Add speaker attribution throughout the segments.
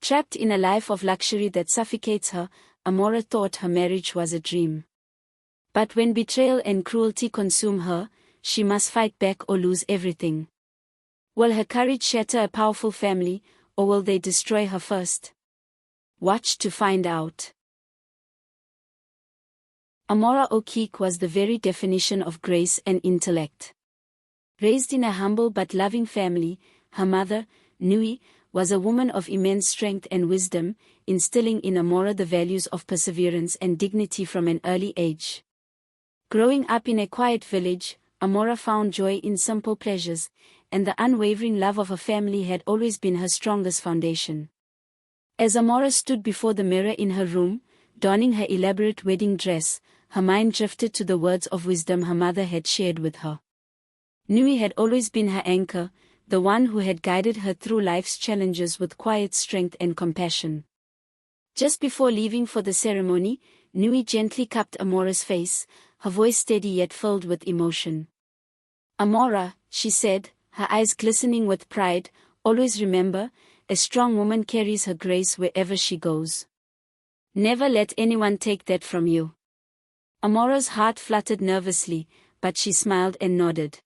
Speaker 1: Trapped in a life of luxury that suffocates her, Amora thought her marriage was a dream. But when betrayal and cruelty consume her, she must fight back or lose everything. Will her courage shatter a powerful family, or will they destroy her first? Watch to find out. Amora Okeke was the very definition of grace and intellect. Raised in a humble but loving family, her mother, Nui, was a woman of immense strength and wisdom, instilling in Amora the values of perseverance and dignity from an early age. Growing up in a quiet village, Amora found joy in simple pleasures, and the unwavering love of her family had always been her strongest foundation. As Amora stood before the mirror in her room, donning her elaborate wedding dress, her mind drifted to the words of wisdom her mother had shared with her. Nui had always been her anchor, the one who had guided her through life's challenges with quiet strength and compassion. Just before leaving for the ceremony, Nui gently cupped Amora's face, her voice steady yet filled with emotion. "Amora," she said, her eyes glistening with pride, "always remember, a strong woman carries her grace wherever she goes. Never let anyone take that from you." Amora's heart fluttered nervously, but she smiled and nodded.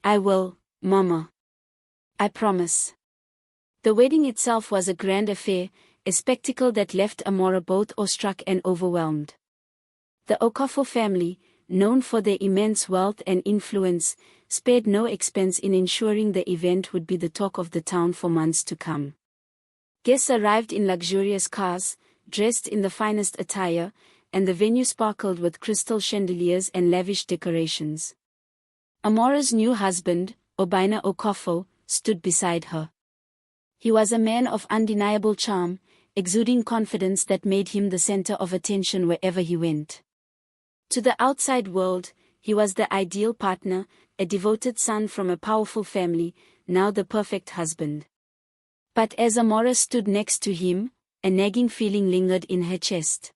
Speaker 1: "I will, Mama. I promise." The wedding itself was a grand affair, a spectacle that left Amora both awestruck and overwhelmed. The Okafo family, known for their immense wealth and influence, spared no expense in ensuring the event would be the talk of the town for months to come. Guests arrived in luxurious cars, dressed in the finest attire, and the venue sparkled with crystal chandeliers and lavish decorations. Amora's new husband, Obina Okafo, stood beside her. He was a man of undeniable charm, exuding confidence that made him the center of attention wherever he went. To the outside world, he was the ideal partner, a devoted son from a powerful family, now the perfect husband. But as Amora stood next to him, a nagging feeling lingered in her chest.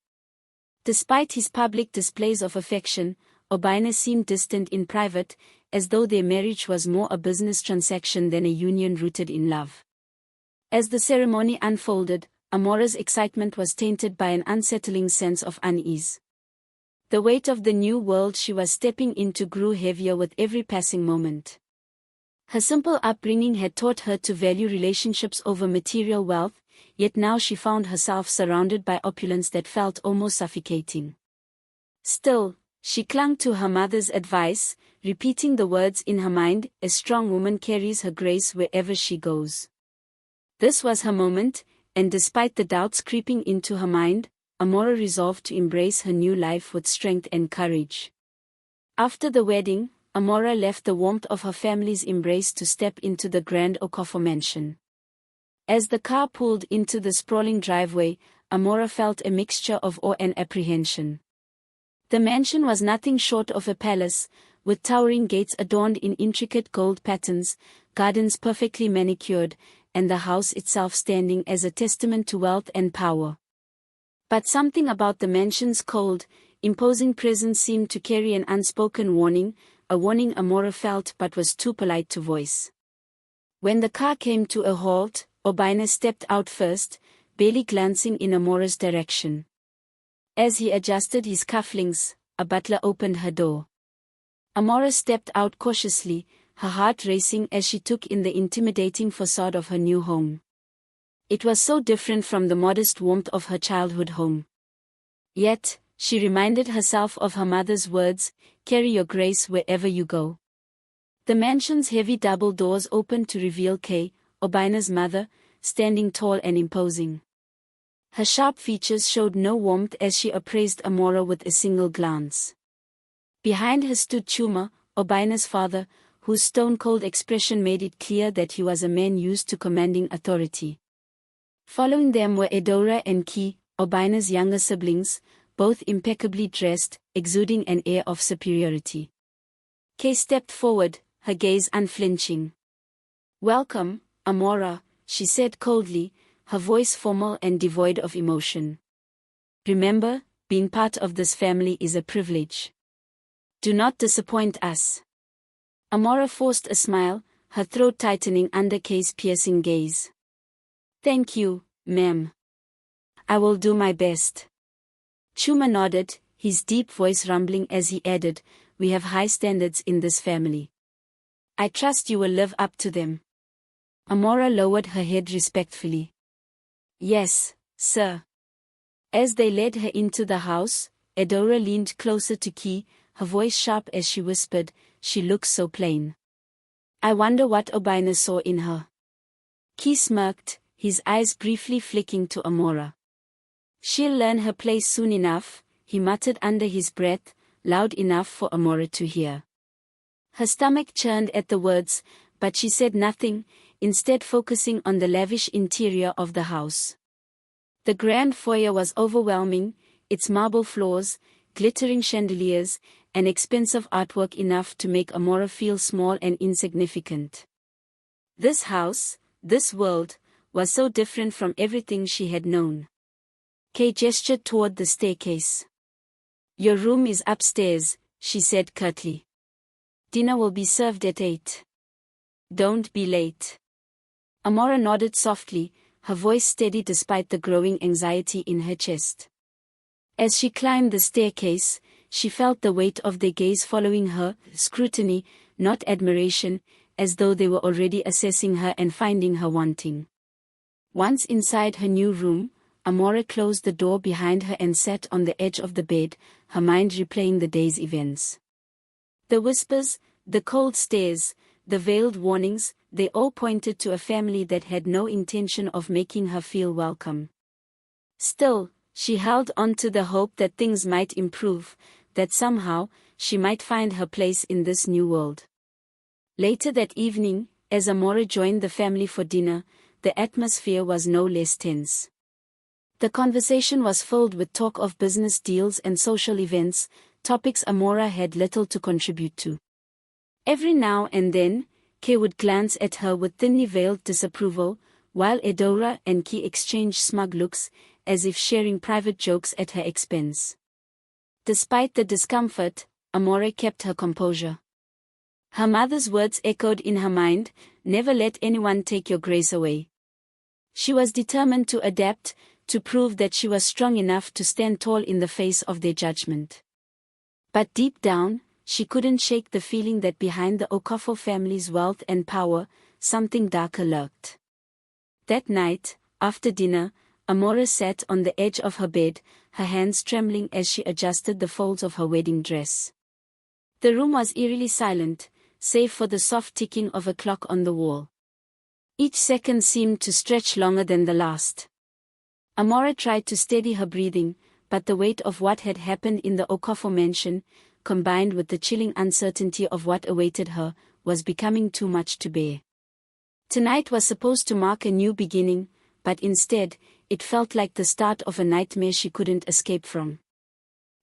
Speaker 1: Despite his public displays of affection, Obina seemed distant in private, as though their marriage was more a business transaction than a union rooted in love. As the ceremony unfolded, Amora's excitement was tainted by an unsettling sense of unease. The weight of the new world she was stepping into grew heavier with every passing moment. Her simple upbringing had taught her to value relationships over material wealth, yet now she found herself surrounded by opulence that felt almost suffocating. Still, she clung to her mother's advice, repeating the words in her mind, "A strong woman carries her grace wherever she goes." This was her moment, and despite the doubts creeping into her mind, Amora resolved to embrace her new life with strength and courage. After the wedding, Amora left the warmth of her family's embrace to step into the grand Okafo mansion. As the car pulled into the sprawling driveway, Amora felt a mixture of awe and apprehension. The mansion was nothing short of a palace, with towering gates adorned in intricate gold patterns, gardens perfectly manicured, and the house itself standing as a testament to wealth and power. But something about the mansion's cold, imposing presence seemed to carry an unspoken warning, a warning Amora felt but was too polite to voice. When the car came to a halt, Obina stepped out first, barely glancing in Amora's direction. As he adjusted his cufflinks, a butler opened her door. Amora stepped out cautiously, her heart racing as she took in the intimidating facade of her new home. It was so different from the modest warmth of her childhood home. Yet, she reminded herself of her mother's words, "Carry your grace wherever you go." The mansion's heavy double doors opened to reveal Kay, Obina's mother, standing tall and imposing. Her sharp features showed no warmth as she appraised Amora with a single glance. Behind her stood Chuma, Obina's father, whose stone-cold expression made it clear that he was a man used to commanding authority. Following them were Edora and Ki, Obina's younger siblings, both impeccably dressed, exuding an air of superiority. Kay stepped forward, her gaze unflinching. "Welcome, Amora," she said coldly, her voice formal and devoid of emotion. "Remember, being part of this family is a privilege. Do not disappoint us." Amora forced a smile, her throat tightening under Kay's piercing gaze. "Thank you, Ma'am. I will do my best. Chuma nodded, his deep voice rumbling as he added, we have high standards in this family. I trust you will live up to them. Amora lowered her head respectfully. Yes, sir. As they led her into the house, Edora leaned closer to Key, her voice sharp as she whispered, she looks so plain. I wonder what Obina saw in her. Key smirked, his eyes briefly flicking to Amora. She'll learn her place soon enough, he muttered under his breath, loud enough for Amora to hear. Her stomach churned at the words, but she said nothing, instead focusing on the lavish interior of the house. The grand foyer was overwhelming, its marble floors, glittering chandeliers, and expensive artwork enough to make Amora feel small and insignificant. This house, this world, was so different from everything she had known. Kay gestured toward the staircase. Your room is upstairs, she said curtly. Dinner will be served at 8. Don't be late. Amora nodded softly, her voice steady despite the growing anxiety in her chest. As she climbed the staircase, she felt the weight of their gaze following her, scrutiny, not admiration, as though they were already assessing her and finding her wanting. Once inside her new room, Amora closed the door behind her and sat on the edge of the bed, her mind replaying the day's events. The whispers, the cold stares, the veiled warnings, they all pointed to a family that had no intention of making her feel welcome. Still, she held on to the hope that things might improve, that somehow, she might find her place in this new world. Later that evening, as Amora joined the family for dinner, the atmosphere was no less tense. The conversation was filled with talk of business deals and social events, topics Amora had little to contribute to. Every now and then, Kay would glance at her with thinly veiled disapproval, while Edora and Key exchanged smug looks, as if sharing private jokes at her expense. Despite the discomfort, Amora kept her composure. Her mother's words echoed in her mind, never let anyone take your grace away. She was determined to adapt, to prove that she was strong enough to stand tall in the face of their judgment. But deep down, she couldn't shake the feeling that behind the Okafo family's wealth and power, something darker lurked. That night, after dinner, Amora sat on the edge of her bed, her hands trembling as she adjusted the folds of her wedding dress. The room was eerily silent, save for the soft ticking of a clock on the wall. Each second seemed to stretch longer than the last. Amora tried to steady her breathing, but the weight of what had happened in the Okafo mansion, combined with the chilling uncertainty of what awaited her, was becoming too much to bear. Tonight was supposed to mark a new beginning, but instead, it felt like the start of a nightmare she couldn't escape from.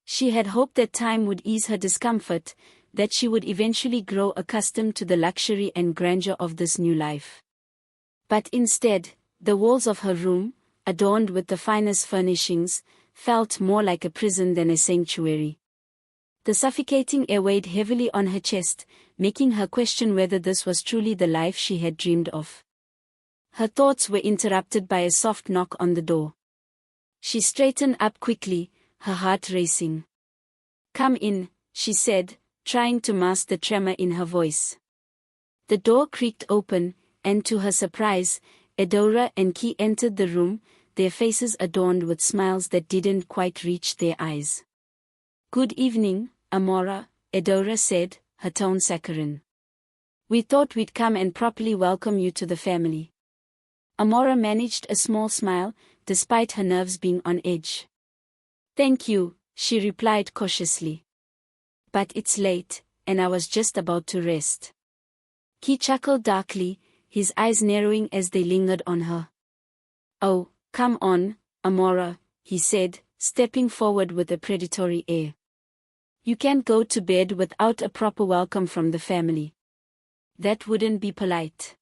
Speaker 1: She had hoped that time would ease her discomfort, that she would eventually grow accustomed to the luxury and grandeur of this new life. But instead, the walls of her room, adorned with the finest furnishings, felt more like a prison than a sanctuary. The suffocating air weighed heavily on her chest, making her question whether this was truly the life she had dreamed of. Her thoughts were interrupted by a soft knock on the door. She straightened up quickly, her heart racing. "Come in," she said, trying to mask the tremor in her voice. The door creaked open, and to her surprise, Edora and Key entered the room, their faces adorned with smiles that didn't quite reach their eyes. "Good evening, Amora," Edora said, her tone saccharine. "We thought we'd come and properly welcome you to the family." Amora managed a small smile, despite her nerves being on edge. "Thank you," she replied cautiously. "But it's late, and I was just about to rest." Key chuckled darkly, his eyes narrowing as they lingered on her. "Oh, come on, Amora," he said, stepping forward with a predatory air. "You can't go to bed without a proper welcome from the family. That wouldn't be polite."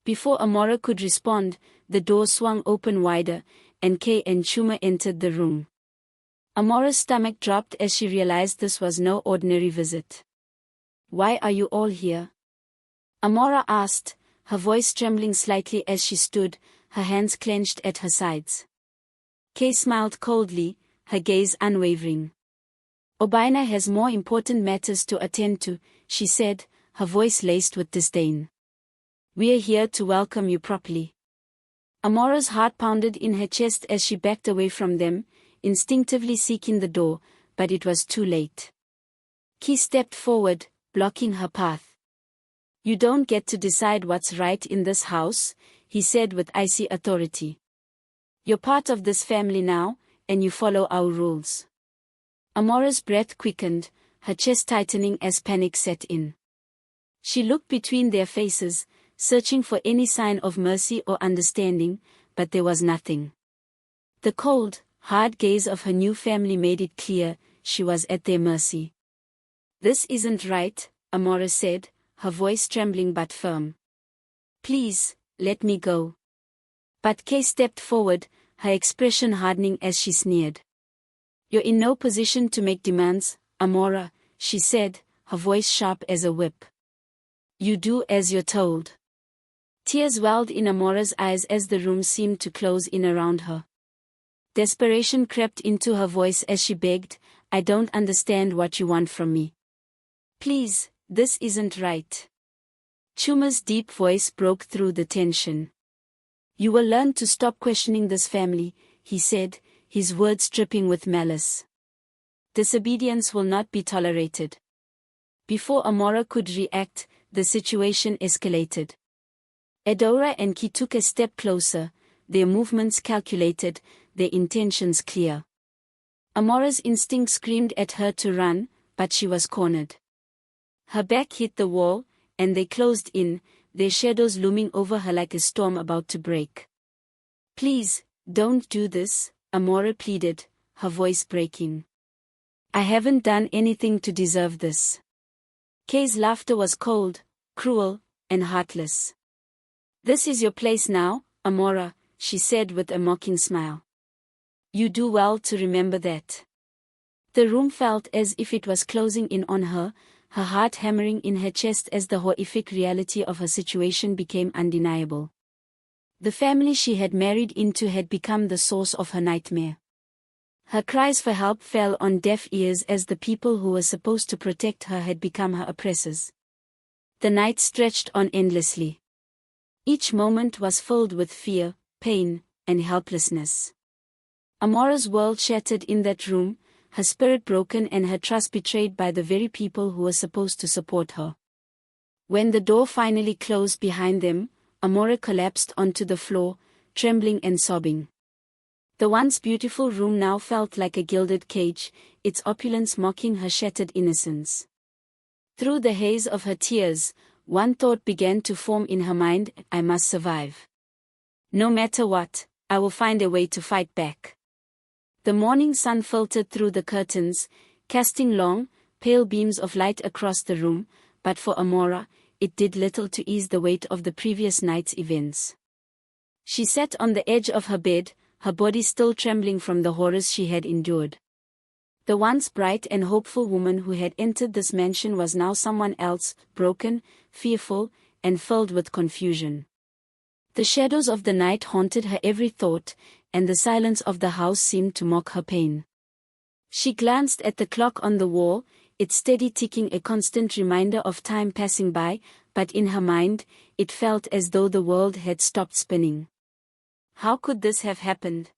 Speaker 1: Before Amora could respond, the door swung open wider, and Kay and Chuma entered the room. Amora's stomach dropped as she realized this was no ordinary visit. "Why are you all here?" Amora asked, her voice trembling slightly as she stood, her hands clenched at her sides. Kay smiled coldly, her gaze unwavering. Obaina has more important matters to attend to, she said, her voice laced with disdain. We are here to welcome you properly. Amora's heart pounded in her chest as she backed away from them, instinctively seeking the door, but it was too late. Kay stepped forward, blocking her path. You don't get to decide what's right in this house, he said with icy authority. You're part of this family now, and you follow our rules. Amora's breath quickened, her chest tightening as panic set in. She looked between their faces, searching for any sign of mercy or understanding, but there was nothing. The cold, hard gaze of her new family made it clear she was at their mercy. This isn't right, Amora said, her voice trembling but firm. Please, let me go. But Kay stepped forward, her expression hardening as she sneered. You're in no position to make demands, Amora, she said, her voice sharp as a whip. You do as you're told. Tears welled in Amora's eyes as the room seemed to close in around her. Desperation crept into her voice as she begged, I don't understand what you want from me. Please, this isn't right. Chuma's deep voice broke through the tension. You will learn to stop questioning this family, he said, his words dripping with malice. Disobedience will not be tolerated. Before Amora could react, the situation escalated. Edora and Kay took a step closer, their movements calculated, their intentions clear. Amora's instinct screamed at her to run, but she was cornered. Her back hit the wall, and they closed in, their shadows looming over her like a storm about to break. Please, don't do this, Amora pleaded, her voice breaking. I haven't done anything to deserve this. Kay's laughter was cold, cruel, and heartless. This is your place now, Amora, she said with a mocking smile. You do well to remember that. The room felt as if it was closing in on her, her heart hammering in her chest as the horrific reality of her situation became undeniable. The family she had married into had become the source of her nightmare. Her cries for help fell on deaf ears as the people who were supposed to protect her had become her oppressors. The night stretched on endlessly. Each moment was filled with fear, pain, and helplessness. Amora's world shattered in that room, her spirit broken and her trust betrayed by the very people who were supposed to support her. When the door finally closed behind them, Amora collapsed onto the floor, trembling and sobbing. The once beautiful room now felt like a gilded cage, its opulence mocking her shattered innocence. Through the haze of her tears, one thought began to form in her mind: I must survive. No matter what, I will find a way to fight back. The morning sun filtered through the curtains, casting long, pale beams of light across the room, but for Amora, it did little to ease the weight of the previous night's events. She sat on the edge of her bed, her body still trembling from the horrors she had endured. The once bright and hopeful woman who had entered this mansion was now someone else, broken, fearful, and filled with confusion. The shadows of the night haunted her every thought, and the silence of the house seemed to mock her pain. She glanced at the clock on the wall, its steady ticking a constant reminder of time passing by, but in her mind, it felt as though the world had stopped spinning. How could this have happened?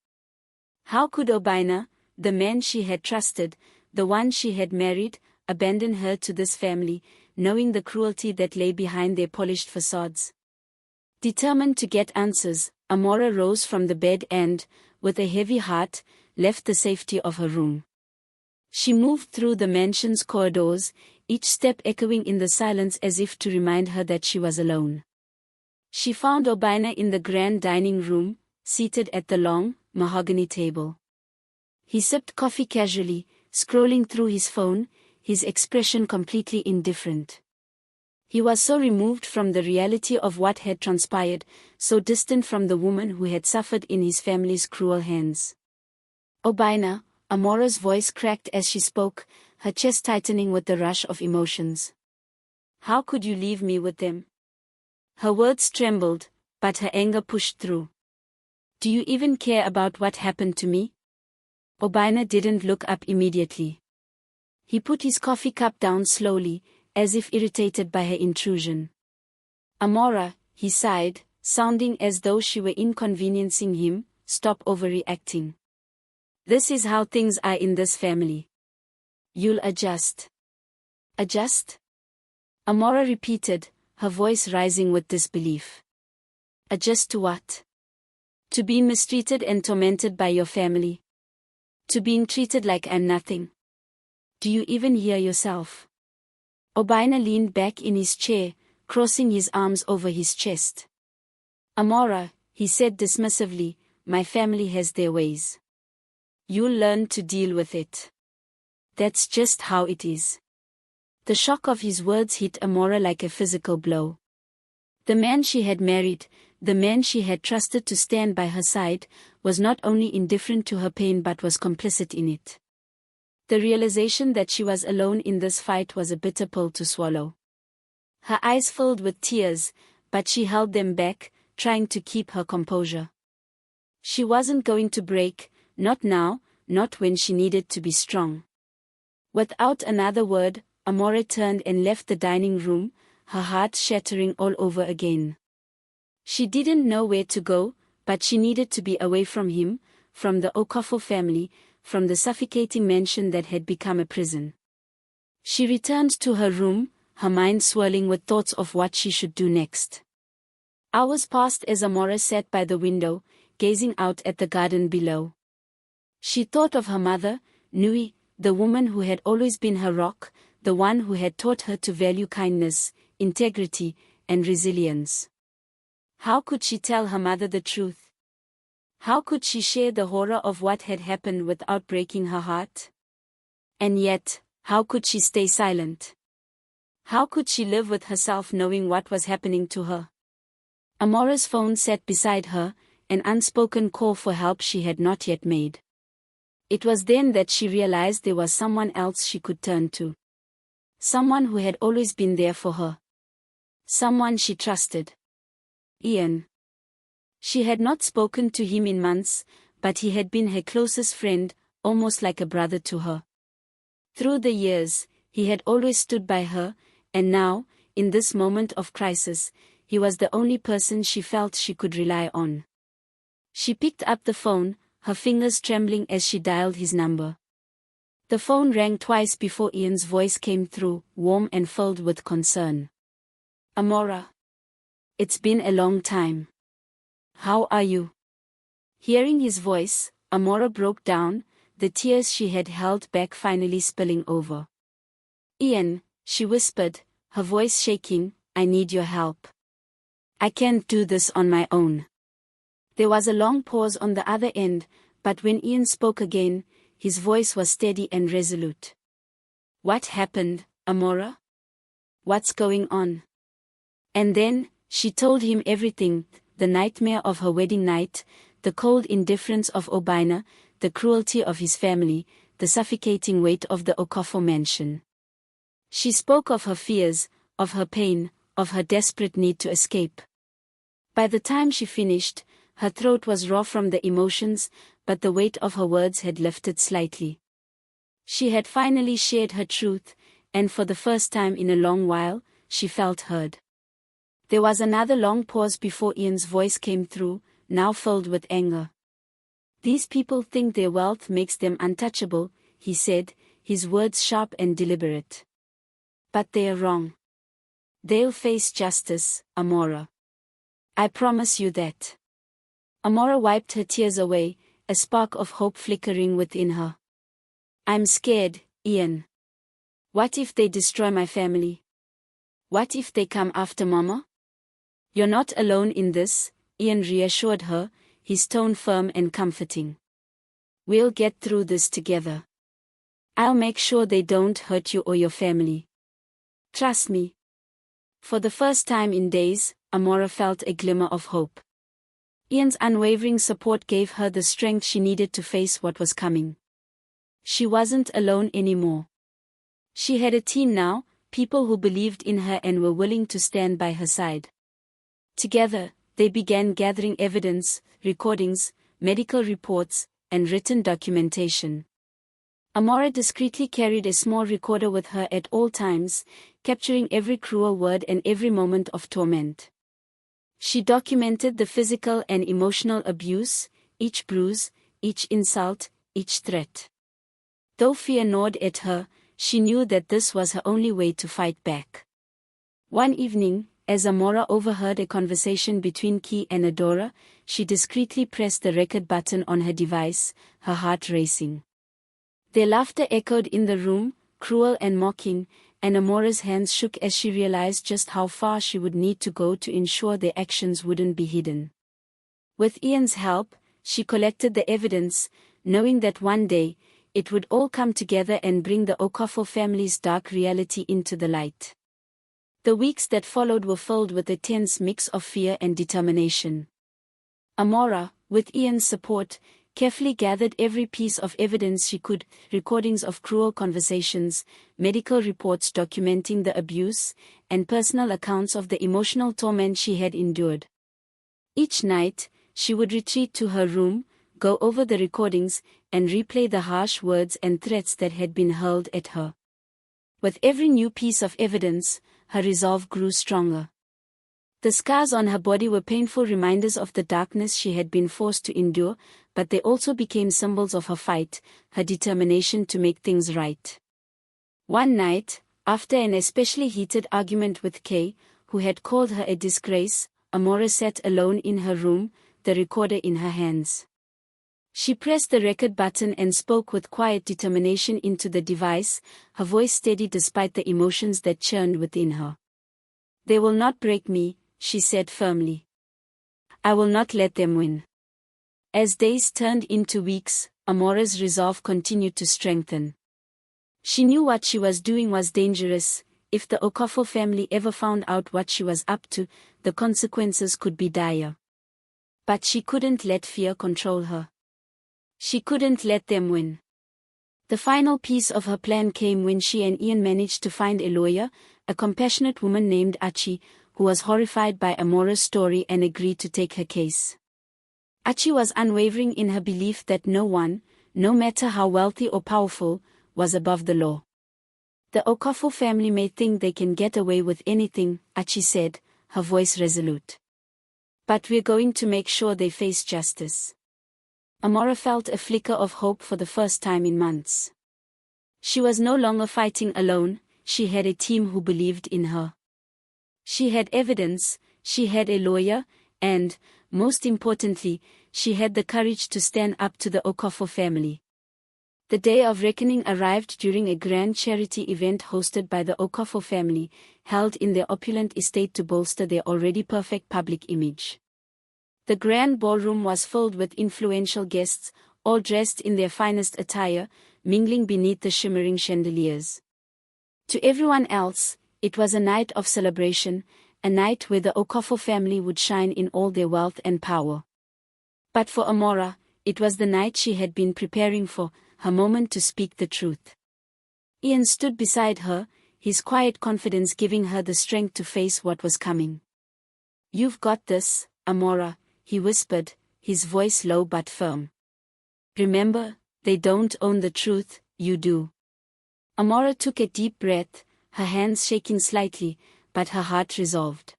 Speaker 1: How could Obaina, the man she had trusted, the one she had married, abandon her to this family, knowing the cruelty that lay behind their polished facades? Determined to get answers, Amora rose from the bed and, with a heavy heart, left the safety of her room. She moved through the mansion's corridors, each step echoing in the silence as if to remind her that she was alone. She found Obaina in the grand dining room, seated at the long, mahogany table. He sipped coffee casually, scrolling through his phone, his expression completely indifferent. He was so removed from the reality of what had transpired, so distant from the woman who had suffered in his family's cruel hands. Obaina, Amora's voice cracked as she spoke, her chest tightening with the rush of emotions. How could you leave me with them? Her words trembled, but her anger pushed through. Do you even care about what happened to me? Obina didn't look up immediately. He put his coffee cup down slowly, as if irritated by her intrusion. Amora, he sighed, sounding as though she were inconveniencing him, stop overreacting. This is how things are in this family. You'll adjust. Adjust? Amora repeated, her voice rising with disbelief. Adjust to what? To being mistreated and tormented by your family. To being treated like I'm nothing. Do you even hear yourself? Obina leaned back in his chair, crossing his arms over his chest. Amora, he said dismissively, my family has their ways. You'll learn to deal with it. That's just how it is. The shock of his words hit Amora like a physical blow. The man she had married, the man she had trusted to stand by her side, was not only indifferent to her pain but was complicit in it. The realization that she was alone in this fight was a bitter pill to swallow. Her eyes filled with tears, but she held them back, trying to keep her composure. She wasn't going to break, not now, not when she needed to be strong. Without another word, Amora turned and left the dining room, her heart shattering all over again. She didn't know where to go, but she needed to be away from him, from the Okafo family, from the suffocating mansion that had become a prison. She returned to her room, her mind swirling with thoughts of what she should do next. Hours passed as Amora sat by the window, gazing out at the garden below. She thought of her mother, Nui, the woman who had always been her rock, the one who had taught her to value kindness, integrity, and resilience. How could she tell her mother the truth? How could she share the horror of what had happened without breaking her heart? And yet, how could she stay silent? How could she live with herself knowing what was happening to her? Amora's phone sat beside her, an unspoken call for help she had not yet made. It was then that she realized there was someone else she could turn to. Someone who had always been there for her. Someone she trusted. Ian. She had not spoken to him in months, but he had been her closest friend, almost like a brother to her. Through the years, he had always stood by her, and now, in this moment of crisis, he was the only person she felt she could rely on. She picked up the phone, her fingers trembling as she dialed his number. The phone rang twice before Ian's voice came through, warm and filled with concern. Amora. It's been a long time. How are you? Hearing his voice, Amora broke down, the tears she had held back finally spilling over. Ian, she whispered, her voice shaking, I need your help. I can't do this on my own. There was a long pause on the other end, but when Ian spoke again, his voice was steady and resolute. What happened, Amora? What's going on? And then, she told him everything, the nightmare of her wedding night, the cold indifference of Obina, the cruelty of his family, the suffocating weight of the Okafo mansion. She spoke of her fears, of her pain, of her desperate need to escape. By the time she finished, her throat was raw from the emotions, but the weight of her words had lifted slightly. She had finally shared her truth, and for the first time in a long while, she felt heard. There was another long pause before Ian's voice came through, now filled with anger. These people think their wealth makes them untouchable, he said, his words sharp and deliberate. But they are wrong. They'll face justice, Amora. I promise you that. Amora wiped her tears away, a spark of hope flickering within her. I'm scared, Ian. What if they destroy my family? What if they come after Mama? You're not alone in this, Ian reassured her, his tone firm and comforting. We'll get through this together. I'll make sure they don't hurt you or your family. Trust me. For the first time in days, Amora felt a glimmer of hope. Ian's unwavering support gave her the strength she needed to face what was coming. She wasn't alone anymore. She had a team now, people who believed in her and were willing to stand by her side. Together, they began gathering evidence, recordings, medical reports, and written documentation. Amora discreetly carried a small recorder with her at all times, capturing every cruel word and every moment of torment. She documented the physical and emotional abuse, each bruise, each insult, each threat. Though fear gnawed at her, she knew that this was her only way to fight back. One evening, as Amora overheard a conversation between Key and Adora, she discreetly pressed the record button on her device, her heart racing. Their laughter echoed in the room, cruel and mocking, and Amora's hands shook as she realized just how far she would need to go to ensure their actions wouldn't be hidden. With Ian's help, she collected the evidence, knowing that one day, it would all come together and bring the Okafor family's dark reality into the light. The weeks that followed were filled with a tense mix of fear and determination. Amora, with Ian's support, carefully gathered every piece of evidence she could, recordings of cruel conversations, medical reports documenting the abuse, and personal accounts of the emotional torment she had endured. Each night, she would retreat to her room, go over the recordings, and replay the harsh words and threats that had been hurled at her. With every new piece of evidence, her resolve grew stronger. The scars on her body were painful reminders of the darkness she had been forced to endure, but they also became symbols of her fight, her determination to make things right. One night, after an especially heated argument with Kay, who had called her a disgrace, Amora sat alone in her room, the recorder in her hands. She pressed the record button and spoke with quiet determination into the device, her voice steady despite the emotions that churned within her. "They will not break me," she said firmly. "I will not let them win." As days turned into weeks, Amora's resolve continued to strengthen. She knew what she was doing was dangerous. If the Okafor family ever found out what she was up to, the consequences could be dire. But she couldn't let fear control her. She couldn't let them win. The final piece of her plan came when she and Ian managed to find a lawyer, a compassionate woman named Achi, who was horrified by Amora's story and agreed to take her case. Achi was unwavering in her belief that no one, no matter how wealthy or powerful, was above the law. "The Okafor family may think they can get away with anything," Achi said, her voice resolute. "But we're going to make sure they face justice." Amora felt a flicker of hope for the first time in months. She was no longer fighting alone, she had a team who believed in her. She had evidence, she had a lawyer, and, most importantly, she had the courage to stand up to the Okafor family. The day of reckoning arrived during a grand charity event hosted by the Okafor family, held in their opulent estate to bolster their already perfect public image. The grand ballroom was filled with influential guests, all dressed in their finest attire, mingling beneath the shimmering chandeliers. To everyone else, it was a night of celebration, a night where the Okafor family would shine in all their wealth and power. But for Amora, it was the night she had been preparing for, her moment to speak the truth. Ian stood beside her, his quiet confidence giving her the strength to face what was coming. "You've got this, Amora," he whispered, his voice low but firm. "Remember, they don't own the truth, you do." Amora took a deep breath, her hands shaking slightly, but her heart resolved.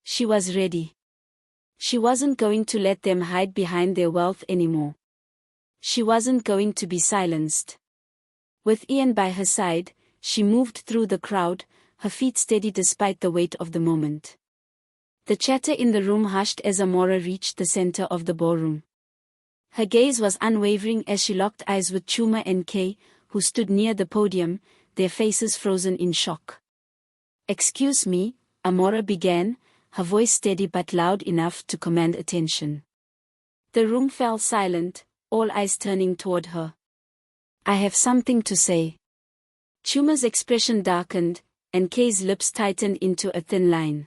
Speaker 1: She was ready. She wasn't going to let them hide behind their wealth anymore. She wasn't going to be silenced. With Ian by her side, she moved through the crowd, her feet steady despite the weight of the moment. The chatter in the room hushed as Amora reached the center of the ballroom. Her gaze was unwavering as she locked eyes with Chuma and Kay, who stood near the podium, their faces frozen in shock. "Excuse me," Amora began, her voice steady but loud enough to command attention. The room fell silent, all eyes turning toward her. "I have something to say." Chuma's expression darkened, and Kay's lips tightened into a thin line.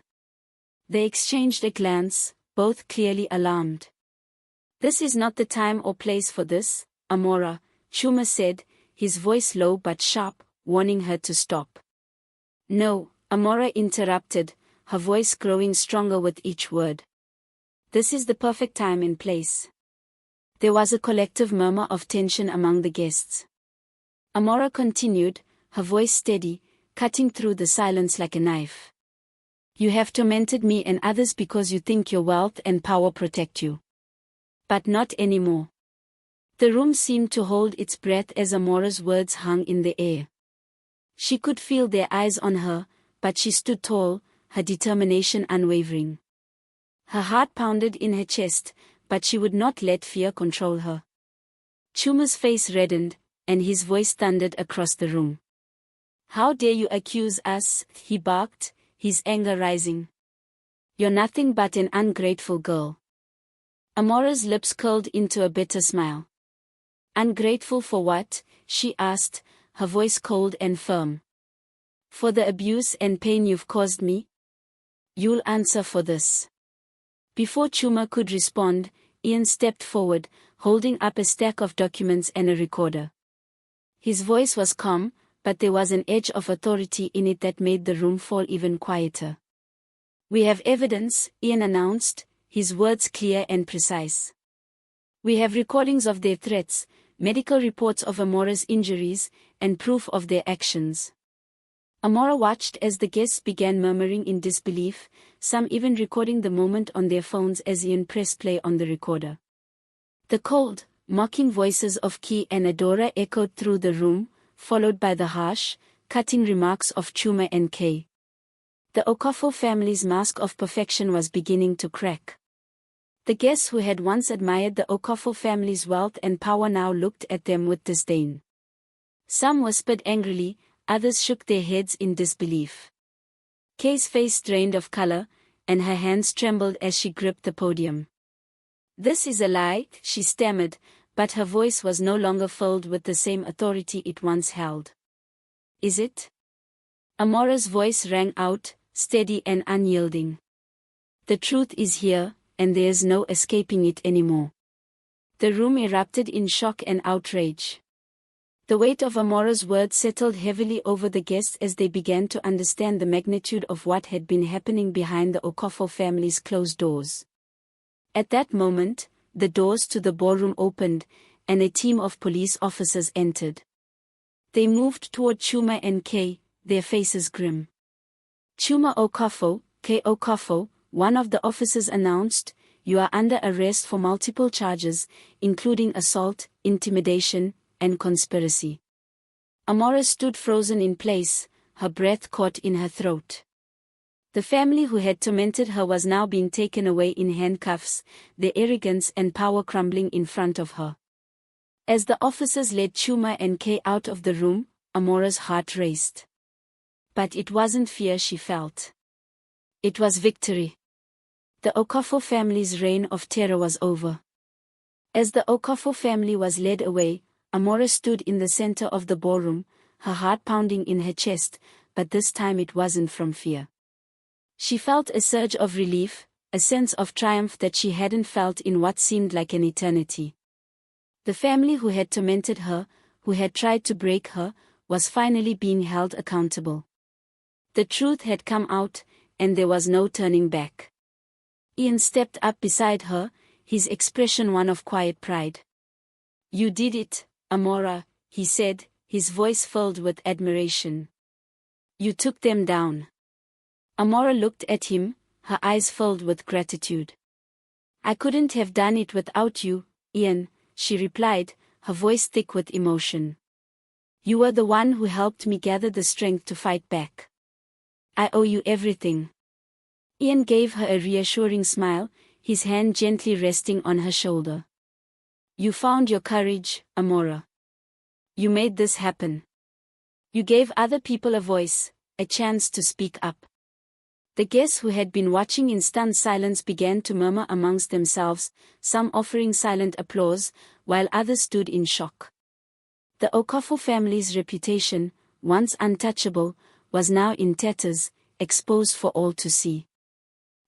Speaker 1: They exchanged a glance, both clearly alarmed. "This is not the time or place for this, Amora," Chuma said, his voice low but sharp, warning her to stop. "No," Amora interrupted, her voice growing stronger with each word. "This is the perfect time and place. There was a collective murmur of tension among the guests. Amora continued, her voice steady, cutting through the silence like a knife. You have tormented me and others because you think your wealth and power protect you. But not anymore. The room seemed to hold its breath as Amora's words hung in the air. She could feel their eyes on her, but she stood tall, her determination unwavering. Her heart pounded in her chest, but she would not let fear control her. Chuma's face reddened, and his voice thundered across the room. How dare you accuse us, he barked, his anger rising. You're nothing but an ungrateful girl. Amora's lips curled into a bitter smile. Ungrateful for what? She asked, her voice cold and firm. For the abuse and pain you've caused me? You'll answer for this. Before Chuma could respond, Ian stepped forward, holding up a stack of documents and a recorder. His voice was calm, but there was an edge of authority in it that made the room fall even quieter. We have evidence, Ian announced, his words clear and precise. We have recordings of their threats, medical reports of Amora's injuries, and proof of their actions. Amora watched as the guests began murmuring in disbelief, some even recording the moment on their phones as Ian pressed play on the recorder. The cold, mocking voices of Ki and Adora echoed through the room, followed by the harsh, cutting remarks of Chuma and Kay. The Okafo family's mask of perfection was beginning to crack. The guests who had once admired the Okafo family's wealth and power now looked at them with disdain. Some whispered angrily, others shook their heads in disbelief. Kay's face drained of color, and her hands trembled as she gripped the podium. This is a lie, she stammered, but her voice was no longer filled with the same authority it once held. Is it? Amora's voice rang out, steady and unyielding. The truth is here, and there's no escaping it anymore. The room erupted in shock and outrage. The weight of Amora's words settled heavily over the guests as they began to understand the magnitude of what had been happening behind the Okafo family's closed doors. At that moment, the doors to the ballroom opened, and a team of police officers entered. They moved toward Chuma and Kay, their faces grim. Chuma Okafo, Kay Okafo, one of the officers announced, you are under arrest for multiple charges, including assault, intimidation, and conspiracy. Amora stood frozen in place, her breath caught in her throat. The family who had tormented her was now being taken away in handcuffs, their arrogance and power crumbling in front of her. As the officers led Chuma and Kay out of the room, Amora's heart raced. But it wasn't fear she felt. It was victory. The Okafo family's reign of terror was over. As the Okafo family was led away, Amora stood in the center of the ballroom, her heart pounding in her chest, but this time it wasn't from fear. She felt a surge of relief, a sense of triumph that she hadn't felt in what seemed like an eternity. The family who had tormented her, who had tried to break her, was finally being held accountable. The truth had come out, and there was no turning back. Ian stepped up beside her, his expression one of quiet pride. You did it, Amora, he said, his voice filled with admiration. You took them down. Amora looked at him, her eyes filled with gratitude. I couldn't have done it without you, Ian, she replied, her voice thick with emotion. You were the one who helped me gather the strength to fight back. I owe you everything. Ian gave her a reassuring smile, his hand gently resting on her shoulder. You found your courage, Amora. You made this happen. You gave other people a voice, a chance to speak up. The guests who had been watching in stunned silence began to murmur amongst themselves, some offering silent applause, while others stood in shock. The Okafo family's reputation, once untouchable, was now in tatters, exposed for all to see.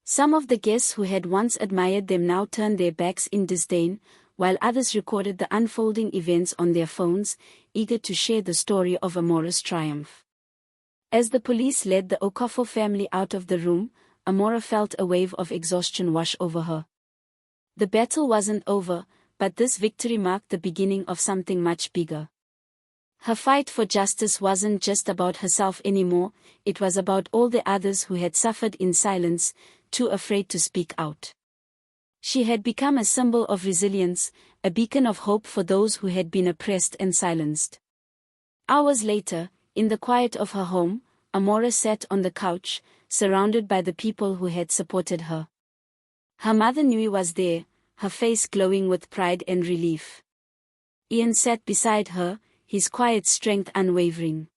Speaker 1: Some of the guests who had once admired them now turned their backs in disdain, while others recorded the unfolding events on their phones, eager to share the story of Amora's triumph. As the police led the Okafo family out of the room, Amora felt a wave of exhaustion wash over her. The battle wasn't over, but this victory marked the beginning of something much bigger. Her fight for justice wasn't just about herself anymore, it was about all the others who had suffered in silence, too afraid to speak out. She had become a symbol of resilience, a beacon of hope for those who had been oppressed and silenced. Hours later, in the quiet of her home, Amora sat on the couch, surrounded by the people who had supported her. Her mother Nui was there, her face glowing with pride and relief. Ian sat beside her, his quiet strength unwavering.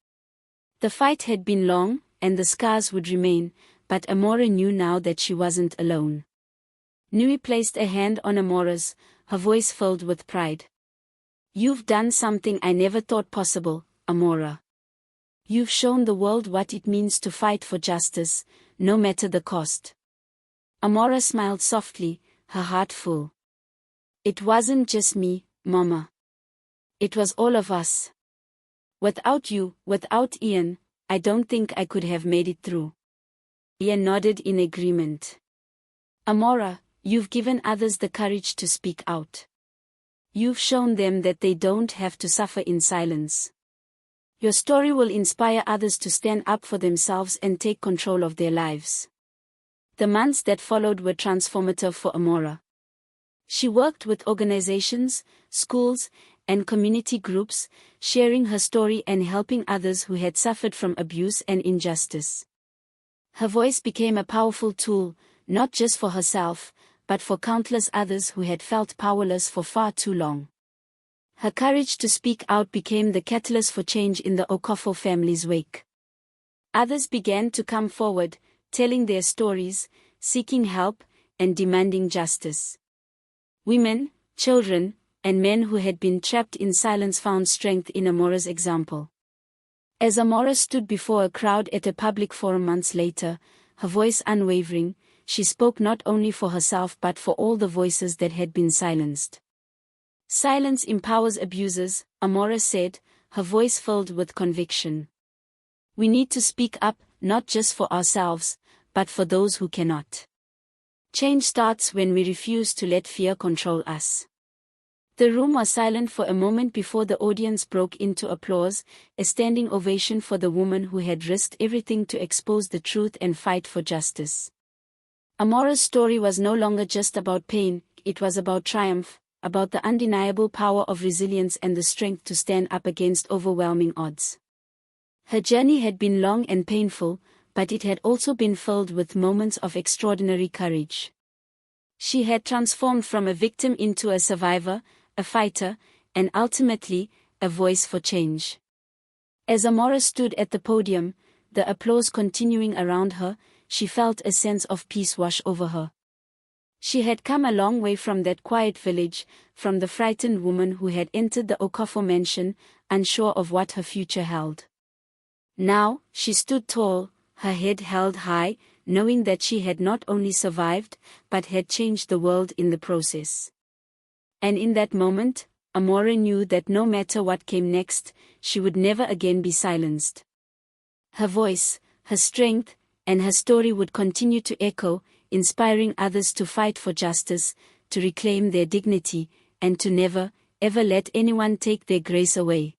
Speaker 1: The fight had been long, and the scars would remain, but Amora knew now that she wasn't alone. Nui placed a hand on Amora's, her voice filled with pride. "You've done something I never thought possible, Amora. You've shown the world what it means to fight for justice, no matter the cost." Amora smiled softly, her heart full. "It wasn't just me, Mama. It was all of us. Without you, without Ian, I don't think I could have made it through." Ian nodded in agreement. "Amora, you've given others the courage to speak out. You've shown them that they don't have to suffer in silence. Your story will inspire others to stand up for themselves and take control of their lives." The months that followed were transformative for Amora. She worked with organizations, schools, and community groups, sharing her story and helping others who had suffered from abuse and injustice. Her voice became a powerful tool, not just for herself, but for countless others who had felt powerless for far too long. Her courage to speak out became the catalyst for change in the Okofo family's wake. Others began to come forward, telling their stories, seeking help, and demanding justice. Women, children, and men who had been trapped in silence found strength in Amora's example. As Amora stood before a crowd at a public forum months later, her voice unwavering, she spoke not only for herself but for all the voices that had been silenced. "Silence empowers abusers," Amora said, her voice filled with conviction. "We need to speak up, not just for ourselves, but for those who cannot. Change starts when we refuse to let fear control us." The room was silent for a moment before the audience broke into applause, a standing ovation for the woman who had risked everything to expose the truth and fight for justice. Amora's story was no longer just about pain, it was about triumph, about the undeniable power of resilience and the strength to stand up against overwhelming odds. Her journey had been long and painful, but it had also been filled with moments of extraordinary courage. She had transformed from a victim into a survivor, a fighter, and ultimately, a voice for change. As Amora stood at the podium, the applause continuing around her, she felt a sense of peace wash over her. She had come a long way from that quiet village, from the frightened woman who had entered the Okofo mansion, unsure of what her future held. Now, she stood tall, her head held high, knowing that she had not only survived, but had changed the world in the process. And in that moment, Amora knew that no matter what came next, she would never again be silenced. Her voice, her strength, and her story would continue to echo, inspiring others to fight for justice, to reclaim their dignity, and to never, ever let anyone take their grace away.